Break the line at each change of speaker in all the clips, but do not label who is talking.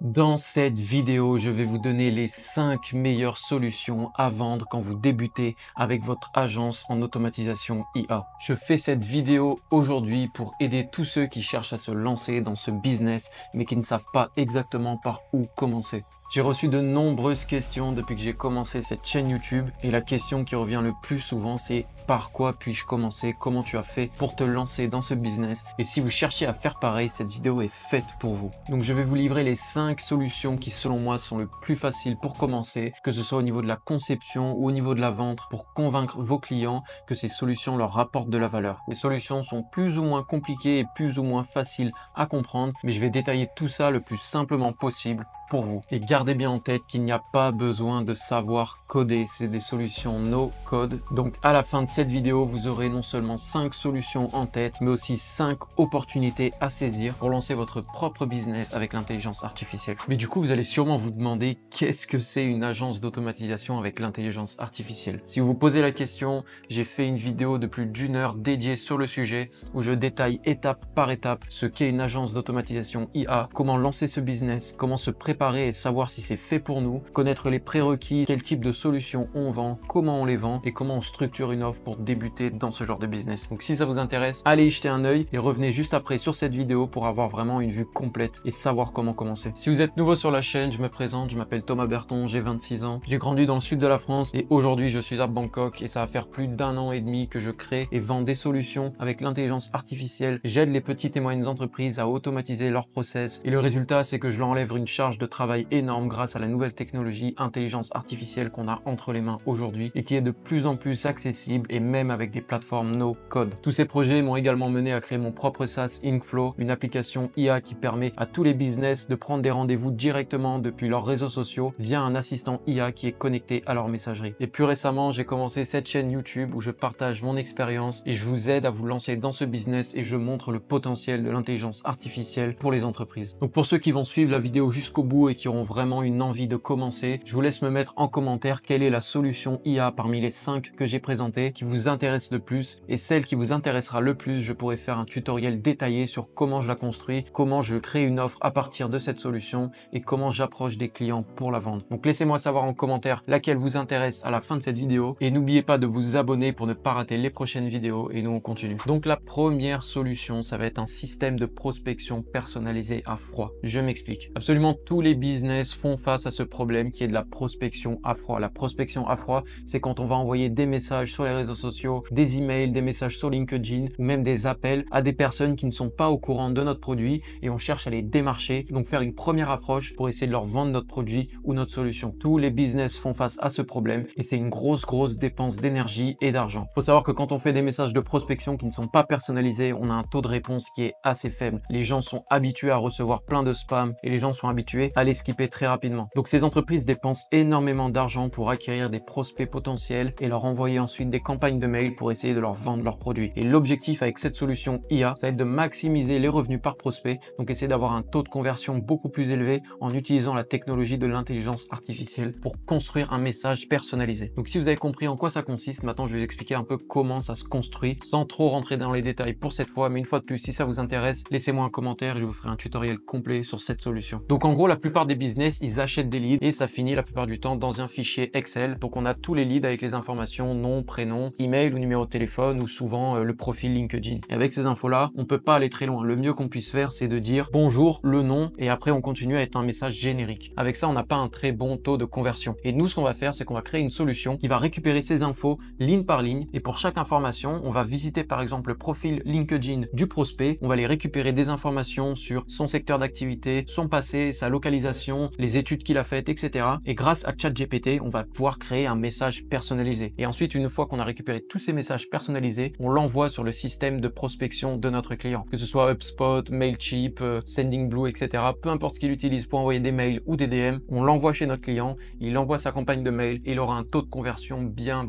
Dans cette vidéo, je vais vous donner les 5 meilleures solutions à vendre quand vous débutez avec votre agence en automatisation IA. Je fais cette vidéo aujourd'hui pour aider tous ceux qui cherchent à se lancer dans ce business mais qui ne savent pas exactement par où commencer. J'ai reçu de nombreuses questions depuis que j'ai commencé cette chaîne YouTube et la question qui revient le plus souvent c'est par quoi puis-je commencer? Comment tu as fait pour te lancer dans ce business? Et si vous cherchez à faire pareil, cette vidéo est faite pour vous. Donc je vais vous livrer les 5 solutions qui selon moi sont le plus faciles pour commencer, que ce soit au niveau de la conception ou au niveau de la vente, pour convaincre vos clients que ces solutions leur rapportent de la valeur. Les solutions sont plus ou moins compliquées et plus ou moins faciles à comprendre, mais je vais détailler tout ça le plus simplement possible pour vous. Et gardez bien en tête qu'il n'y a pas besoin de savoir coder, c'est des solutions no code. Donc à la fin de cette vidéo, vous aurez non seulement 5 solutions en tête, mais aussi 5 opportunités à saisir pour lancer votre propre business avec l'intelligence artificielle. Mais du coup, vous allez sûrement vous demander qu'est-ce que c'est une agence d'automatisation avec l'intelligence artificielle. Si vous vous posez la question, j'ai fait une vidéo de plus d'1 heure dédiée sur le sujet où je détaille étape par étape ce qu'est une agence d'automatisation IA, comment lancer ce business, comment se préparer et savoir si c'est fait pour nous, connaître les prérequis, quel type de solutions on vend, comment on les vend et comment on structure une offre pour débuter dans ce genre de business. Donc si ça vous intéresse, allez y jeter un œil et revenez juste après sur cette vidéo pour avoir vraiment une vue complète et savoir comment commencer. Si vous êtes nouveau sur la chaîne, je me présente, je m'appelle Thomas Berton, j'ai 26 ans, j'ai grandi dans le sud de la France et aujourd'hui je suis à Bangkok et ça va faire plus d'1 an et demi que je crée et vends des solutions avec l'intelligence artificielle. J'aide les petites et moyennes entreprises à automatiser leurs process et le résultat c'est que je leur enlève une charge de travail énorme grâce à la nouvelle technologie intelligence artificielle qu'on a entre les mains aujourd'hui et qui est de plus en plus accessible et même avec des plateformes no code. Tous ces projets m'ont également mené à créer mon propre SaaS Inkflow, une application IA qui permet à tous les business de prendre des rendez-vous directement depuis leurs réseaux sociaux via un assistant IA qui est connecté à leur messagerie. Et plus récemment, j'ai commencé cette chaîne YouTube où je partage mon expérience et je vous aide à vous lancer dans ce business et je montre le potentiel de l'intelligence artificielle pour les entreprises. Donc pour ceux qui vont suivre la vidéo jusqu'au bout et qui auront vraiment une envie de commencer, je vous laisse me mettre en commentaire quelle est la solution IA parmi les 5 que j'ai présentées qui vous intéresse le plus et celle qui vous intéressera le plus, je pourrai faire un tutoriel détaillé sur comment je la construis, comment je crée une offre à partir de cette solution et comment j'approche des clients pour la vendre. Donc laissez-moi savoir en commentaire laquelle vous intéresse à la fin de cette vidéo et n'oubliez pas de vous abonner pour ne pas rater les prochaines vidéos et nous on continue. Donc la première solution, ça va être un système de prospection personnalisé à froid. Je m'explique. Absolument tous les business font face à ce problème qui est de la prospection à froid. La prospection à froid, c'est quand on va envoyer des messages sur les réseaux sociaux, des emails, des messages sur LinkedIn ou même des appels à des personnes qui ne sont pas au courant de notre produit et on cherche à les démarcher, donc faire une première approche pour essayer de leur vendre notre produit ou notre solution. Tous les business font face à ce problème et c'est une grosse dépense d'énergie et d'argent. Faut savoir que quand on fait des messages de prospection qui ne sont pas personnalisés, on a un taux de réponse qui est assez faible. Les gens sont habitués à recevoir plein de spam et les gens sont habitués à les skipper très rapidement. Donc ces entreprises dépensent énormément d'argent pour acquérir des prospects potentiels et leur envoyer ensuite des campagnes de mail pour essayer de leur vendre leurs produits. Et l'objectif avec cette solution IA, ça va être de maximiser les revenus par prospect, donc essayer d'avoir un taux de conversion beaucoup plus élevé en utilisant la technologie de l'intelligence artificielle pour construire un message personnalisé. Donc si vous avez compris en quoi ça consiste, maintenant je vais vous expliquer un peu comment ça se construit sans trop rentrer dans les détails pour cette fois, mais une fois de plus, si ça vous intéresse, laissez-moi un commentaire et je vous ferai un tutoriel complet sur cette solution. Donc en gros, la plupart des business, ils achètent des leads et ça finit la plupart du temps dans un fichier Excel. Donc on a tous les leads avec les informations, nom, prénom, email ou numéro de téléphone ou souvent le profil LinkedIn. Et avec ces infos-là, on peut pas aller très loin. Le mieux qu'on puisse faire, c'est de dire bonjour, le nom et après on continue à être un message générique. Avec ça, on n'a pas un très bon taux de conversion. Et nous, ce qu'on va faire, c'est qu'on va créer une solution qui va récupérer ces infos ligne par ligne et pour chaque information, on va visiter par exemple le profil LinkedIn du prospect. On va aller récupérer des informations sur son secteur d'activité, son passé, sa localisation, les études qu'il a faites, etc. Et grâce à ChatGPT, on va pouvoir créer un message personnalisé. Et ensuite, une fois qu'on a récupéré tous ces messages personnalisés, on l'envoie sur le système de prospection de notre client. Que ce soit HubSpot, Mailchimp, Sendingblue, etc. Peu importe ce qu'il utilise pour envoyer des mails ou des DM, on l'envoie chez notre client, il envoie sa campagne de mail et il aura un taux de conversion bien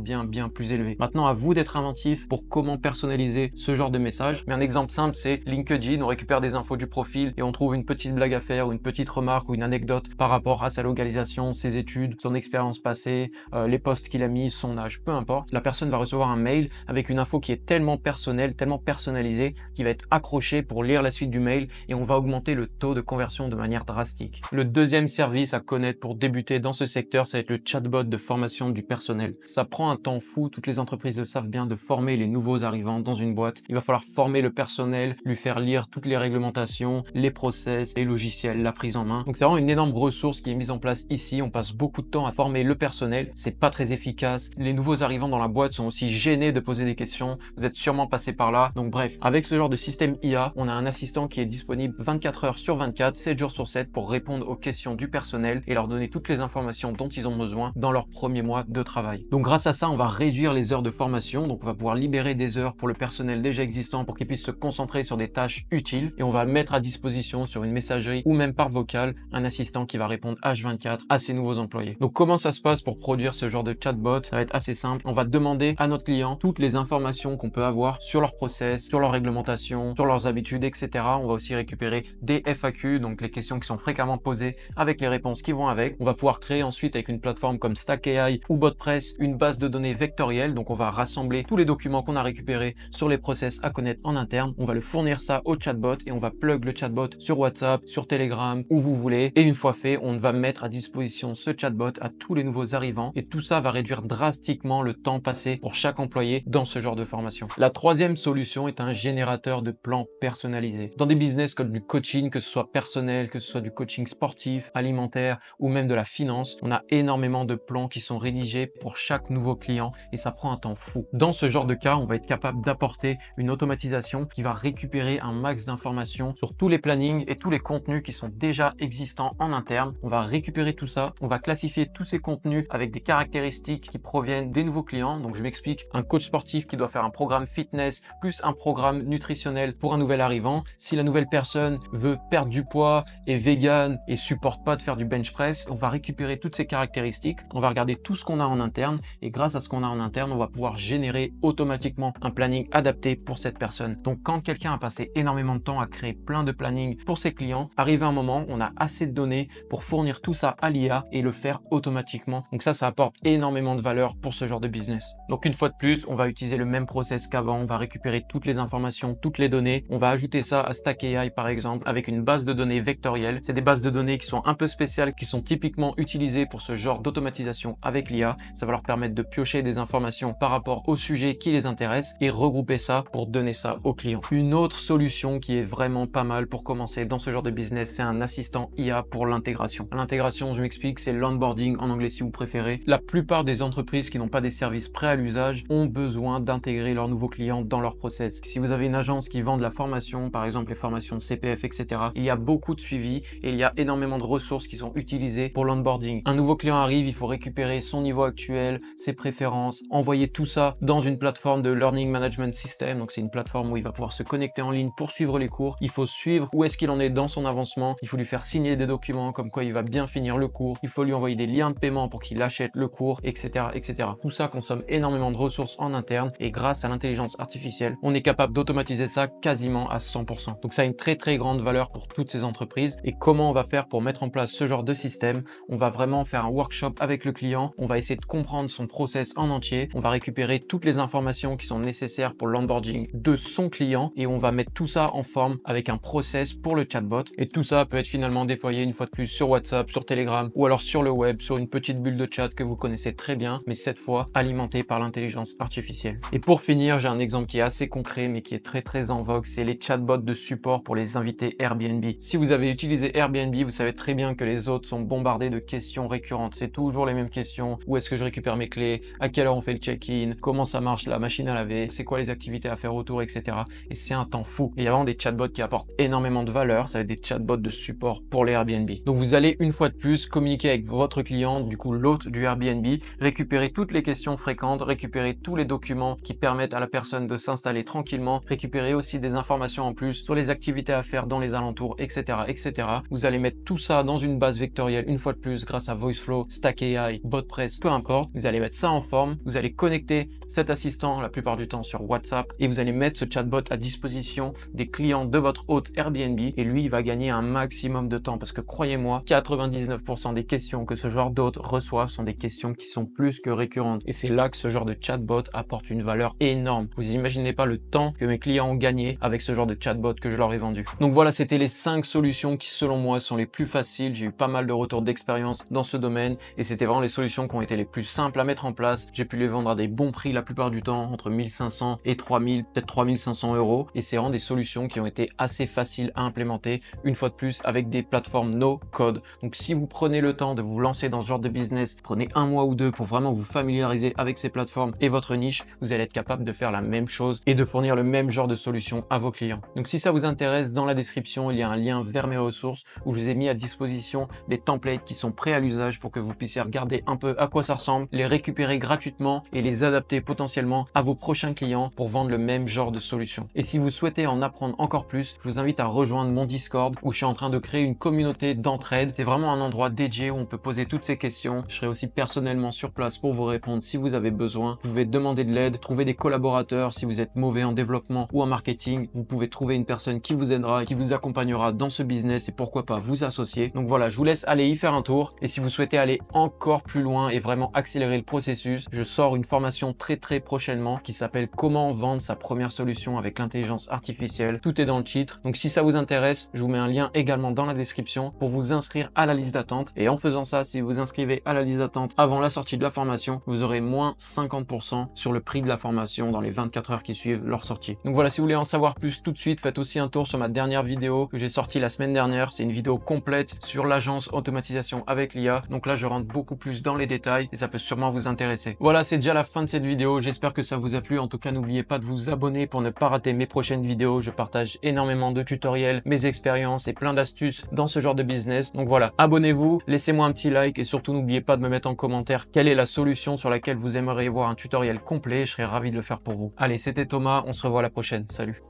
plus élevé. Maintenant, à vous d'être inventif pour comment personnaliser ce genre de message. Mais un exemple simple, c'est LinkedIn, on récupère des infos du profil et on trouve une petite blague à faire ou une petite remarque ou une anecdote par rapport à sa localisation, ses études, son expérience passée, les posts qu'il a mis, son âge, peu importe. La personne va recevoir un mail avec une info qui est tellement personnelle, tellement personnalisée, qui va être accrochée pour lire la suite du mail et on va augmenter le taux de conversion de manière manière drastique. Le deuxième service à connaître pour débuter dans ce secteur, ça va être le chatbot de formation du personnel. Ça prend un temps fou, toutes les entreprises le savent bien, de former les nouveaux arrivants dans une boîte. Il va falloir former le personnel, lui faire lire toutes les réglementations, les process, les logiciels, la prise en main. Donc c'est vraiment une énorme ressource qui est mise en place ici. On passe beaucoup de temps à former le personnel. C'est pas très efficace. Les nouveaux arrivants dans la boîte sont aussi gênés de poser des questions. Vous êtes sûrement passé par là. Donc bref, avec ce genre de système IA, on a un assistant qui est disponible 24 heures sur 24, 7 jours sur 7 pour répondre aux questions du personnel et leur donner toutes les informations dont ils ont besoin dans leur premier mois de travail. Donc grâce à ça, on va réduire les heures de formation. Donc on va pouvoir libérer des heures pour le personnel déjà existant pour qu'il puisse se concentrer sur des tâches utiles et on va mettre à disposition sur une messagerie ou même par vocal un assistant qui va répondre H24 à ses nouveaux employés. Donc comment ça se passe pour produire ce genre de chatbot? Ça va être assez simple. On va demander à notre client toutes les informations qu'on peut avoir sur leur process, sur leur réglementation, sur leurs habitudes, etc. On va aussi récupérer des FAQ, donc les questions qui sont fréquemment posées avec les réponses qui vont avec. On va pouvoir créer ensuite avec une plateforme comme StackAI ou BotPress une base de données vectorielle. Donc on va rassembler tous les documents qu'on a récupérés sur les process à connaître en interne. On va le fournir ça au chatbot et on va plug le chatbot sur WhatsApp, sur Telegram, où vous voulez. Et une fois fait, on va mettre à disposition ce chatbot à tous les nouveaux arrivants et tout ça va réduire drastiquement le temps passé pour chaque employé dans ce genre de formation. La troisième solution est un générateur de plans personnalisés. Dans des business comme du coaching, que ce soit personnel, que ce soit du coaching sportif, alimentaire ou même de la finance, on a énormément de plans qui sont rédigés pour chaque nouveau client et ça prend un temps fou. Dans ce genre de cas, on va être capable d'apporter une automatisation qui va récupérer un max d'informations sur tous les plannings et tous les contenus qui sont déjà existants en interne. On va récupérer tout ça, on va classifier tous ces contenus avec des caractéristiques qui proviennent des nouveaux clients. Donc je m'explique, un coach sportif qui doit faire un programme fitness plus un programme nutritionnel pour un nouvel arrivant. Si la nouvelle personne veut perdre du poids, est vegan et supporte pas de faire du bench press, on va récupérer toutes ces caractéristiques, on va regarder tout ce qu'on a en interne et grâce à ce qu'on a en interne, on va pouvoir générer automatiquement un planning adapté pour cette personne. Donc quand quelqu'un a passé énormément de temps à créer plein de plannings pour ses clients, arrivé un moment, on a assez de données pour fournir tout ça à l'IA et le faire automatiquement. Donc ça apporte énormément de valeur pour ce genre de business. Donc une fois de plus, on va utiliser le même process qu'avant, on va récupérer toutes les informations, toutes les données, on va ajouter ça à StackAI par exemple avec une base de données vectorielle. C'est des bases de données qui sont un peu spéciales, qui sont typiquement utilisées pour ce genre d'automatisation avec l'IA. Ça va leur permettre de piocher des informations par rapport au sujet qui les intéresse et regrouper ça pour donner ça au client. Une autre solution qui est vraiment pas mal pour commencer dans ce genre de business, c'est un assistant IA pour l'intégration. L'intégration, je m'explique, c'est l'onboarding en anglais si vous préférez. La plupart des entreprises qui n'ont pas des services prêts à l'usage ont besoin d'intégrer leurs nouveaux clients dans leur process. Si vous avez une agence qui vend de la formation, par exemple les formations de CPF, etc., il y a beaucoup de suivi et il y a énormément de ressources qui sont utilisées pour l'onboarding. Un nouveau client arrive, il faut récupérer son niveau actuel, ses préférences, envoyer tout ça dans une plateforme de Learning Management System. Donc c'est une plateforme où il va pouvoir se connecter en ligne pour suivre les cours. Il faut suivre où est-ce qu'il en est dans son avancement. Il faut lui faire signer des documents comme quoi il va bien finir le cours. Il faut lui envoyer des liens de paiement pour qu'il achète le cours, etc., etc. Tout ça consomme énormément de ressources en interne et grâce à l'intelligence artificielle, on est capable d'automatiser ça quasiment à 100%. Donc ça a une très grande valeur pour toutes ces entreprises. Et comment on va faire pour mettre en place ce genre de système? On va vraiment faire un workshop avec le client. On va essayer de comprendre son process en entier. On va récupérer toutes les informations qui sont nécessaires pour l'onboarding de son client et on va mettre tout ça en forme avec un process pour le chatbot. Et tout ça peut être finalement déployé une fois de plus sur WhatsApp, sur Telegram ou alors sur le web, sur une petite bulle de chat que vous connaissez très bien, mais cette fois alimentée par l'intelligence artificielle. Et pour finir, j'ai un exemple qui est assez concret mais qui est très en vogue, c'est les chatbots de support pour les invités Airbnb. Si vous avez utilisé Airbnb, vous savez très bien que les autres sont bombardés de questions récurrentes. C'est toujours les mêmes questions. Où est-ce que je récupère mes clés? À quelle heure on fait le check-in? Comment ça marche la machine à laver? C'est quoi les activités à faire autour, etc. Et c'est un temps fou. Et il y a vraiment des chatbots qui apportent énormément de valeur. Ça va être des chatbots de support pour les Airbnb. Donc vous allez une fois de plus communiquer avec votre client, du coup l'hôte du Airbnb, récupérer toutes les questions fréquentes, récupérer tous les documents qui permettent à la personne de s'installer tranquillement, récupérer aussi des informations en plus sur les activités à faire dans les alentours, etc., etc. Vous allez mettre tout ça dans une base vectorielle une fois de plus grâce à VoiceFlow, StackAI, BotPress, peu importe. Vous allez mettre ça en forme, vous allez connecter cet assistant la plupart du temps sur WhatsApp et vous allez mettre ce chatbot à disposition des clients de votre hôte Airbnb et lui il va gagner un maximum de temps parce que croyez-moi, 99% des questions que ce genre d'hôte reçoivent sont des questions qui sont plus que récurrentes et c'est là que ce genre de chatbot apporte une valeur énorme. Vous imaginez pas le temps que mes clients ont gagné avec ce genre de chatbot que je leur ai vendu. Donc voilà, c'était les 5 solutions qui qui selon moi sont les plus faciles. J'ai eu pas mal de retours d'expérience dans ce domaine et c'était vraiment les solutions qui ont été les plus simples à mettre en place. J'ai pu les vendre à des bons prix la plupart du temps, entre 1500 et 3000, peut-être 3500 euros. Et c'est vraiment des solutions qui ont été assez faciles à implémenter, une fois de plus avec des plateformes no code. Donc si vous prenez le temps de vous lancer dans ce genre de business, prenez un mois ou deux pour vraiment vous familiariser avec ces plateformes et votre niche, vous allez être capable de faire la même chose et de fournir le même genre de solution à vos clients. Donc si ça vous intéresse, dans la description, il y a un lien vers mes ressources où je vous ai mis à disposition des templates qui sont prêts à l'usage pour que vous puissiez regarder un peu à quoi ça ressemble, les récupérer gratuitement et les adapter potentiellement à vos prochains clients pour vendre le même genre de solution. Et si vous souhaitez en apprendre encore plus, je vous invite à rejoindre mon Discord où je suis en train de créer une communauté d'entraide. C'est vraiment un endroit dédié où on peut poser toutes ces questions. Je serai aussi personnellement sur place pour vous répondre si vous avez besoin. Vous pouvez demander de l'aide, trouver des collaborateurs si vous êtes mauvais en développement ou en marketing. Vous pouvez trouver une personne qui vous aidera et qui vous accompagnera dans ce business et pourquoi pas vous associer. Donc voilà, je vous laisse aller y faire un tour. Et si vous souhaitez aller encore plus loin et vraiment accélérer le processus, je sors une formation très prochainement qui s'appelle Comment vendre sa première solution avec l'intelligence artificielle. Tout est dans le titre. Donc si ça vous intéresse, je vous mets un lien également dans la description pour vous inscrire à la liste d'attente. Et en faisant ça, si vous vous inscrivez à la liste d'attente avant la sortie de la formation, vous aurez moins 50% sur le prix de la formation dans les 24 heures qui suivent leur sortie. Donc voilà, si vous voulez en savoir plus tout de suite, faites aussi un tour sur ma dernière vidéo que j'ai sortie la semaine dernière. C'est une vidéo complète sur l'agence automatisation avec l'IA. Donc là, je rentre beaucoup plus dans les détails et ça peut sûrement vous intéresser. Voilà, c'est déjà la fin de cette vidéo. J'espère que ça vous a plu. En tout cas, n'oubliez pas de vous abonner pour ne pas rater mes prochaines vidéos. Je partage énormément de tutoriels, mes expériences et plein d'astuces dans ce genre de business. Donc voilà, abonnez-vous, laissez-moi un petit like et surtout n'oubliez pas de me mettre en commentaire quelle est la solution sur laquelle vous aimeriez voir un tutoriel complet. Je serais ravi de le faire pour vous. Allez, c'était Thomas, on se revoit la prochaine. Salut.